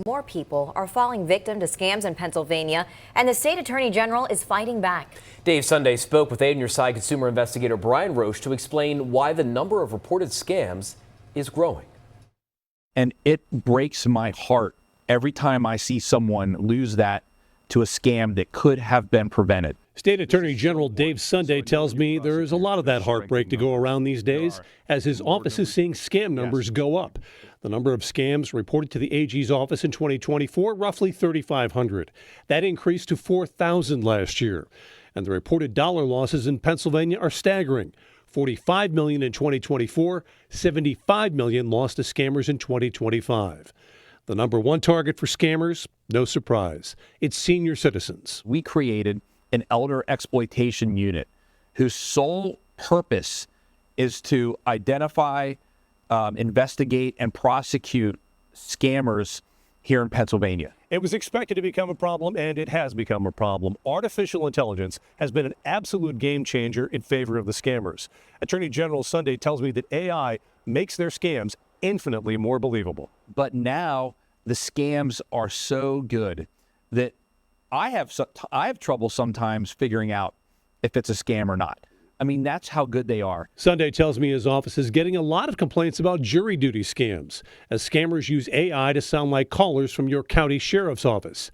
More people are falling victim to scams in Pennsylvania, and the state attorney general is fighting back. Dave Sunday spoke with Aid on Your Side consumer investigator Brian Roche to explain why the number of reported scams is growing. And it breaks my heart every time I see someone lose that to a scam that could have been prevented. State Attorney General Dave Sunday tells me there's a lot of that heartbreak to go around these days as his office is seeing scam numbers go up. The number of scams reported to the AG's office in 2024, roughly 3,500. That increased to 4,000 last year. And the reported dollar losses in Pennsylvania are staggering. $45 million in 2024, $75 million lost to scammers in 2025. The number one target for scammers, no surprise, it's senior citizens. We created an elder exploitation unit whose sole purpose is to identify, investigate, and prosecute scammers here in Pennsylvania. It was expected to become a problem, and it has become a problem. Artificial intelligence has been an absolute game changer in favor of the scammers. Attorney General Sunday tells me that AI makes their scams infinitely more believable. But now the scams are so good that I have trouble sometimes figuring out if it's a scam or not. I mean, that's how good they are. Sunday tells me his office is getting a lot of complaints about jury duty scams, as scammers use AI to sound like callers from your county sheriff's office.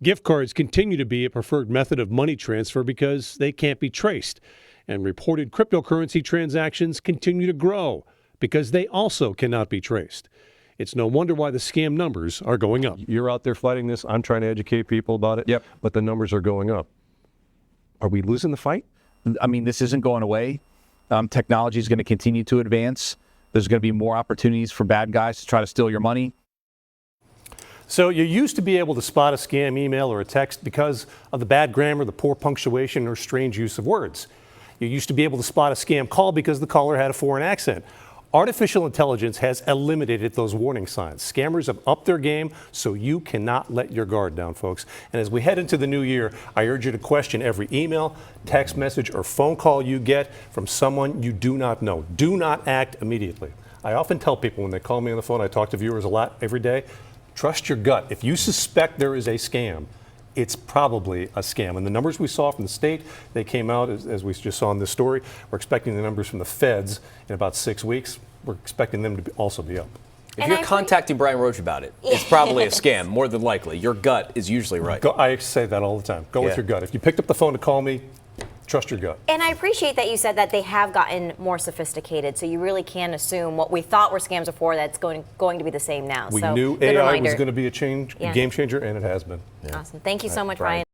Gift cards continue to be a preferred method of money transfer because they can't be traced. And reported cryptocurrency transactions continue to grow because they also cannot be traced. It's no wonder why the scam numbers are going up. You're out there fighting this. I'm trying to educate people about it. Yep. But the numbers are going up. Are we losing the fight? I mean, this isn't going away. Technology is going to continue to advance. There's going to be more opportunities for bad guys to try to steal your money. So you used to be able to spot a scam email or a text because of the bad grammar, the poor punctuation, or strange use of words. You used to be able to spot a scam call because the caller had a foreign accent. Artificial intelligence has eliminated those warning signs. Scammers have upped their game, so you cannot let your guard down, folks. And as we head into the new year, I urge you to question every email, text message, or phone call you get from someone you do not know. Do not act immediately. I often tell people when they call me on the phone, I talk to viewers a lot every day, trust your gut. If you suspect there is a scam, it's probably a scam. And the numbers we saw from the state, they came out as we just saw in this story. We're expecting the numbers from the feds in about 6 weeks. We're expecting them to also be up. If you're contacting Brian Roche about it, it's probably a scam, more than likely. Your gut is usually right. I say that all the time. Go with your gut. If you picked up the phone to call me, trust your gut. And I appreciate that you said that they have gotten more sophisticated, so you really can assume what we thought were scams before, that's going to be the same now. We so knew AI was going to be a game changer, and it has been. Awesome. Thank you so much, Brian.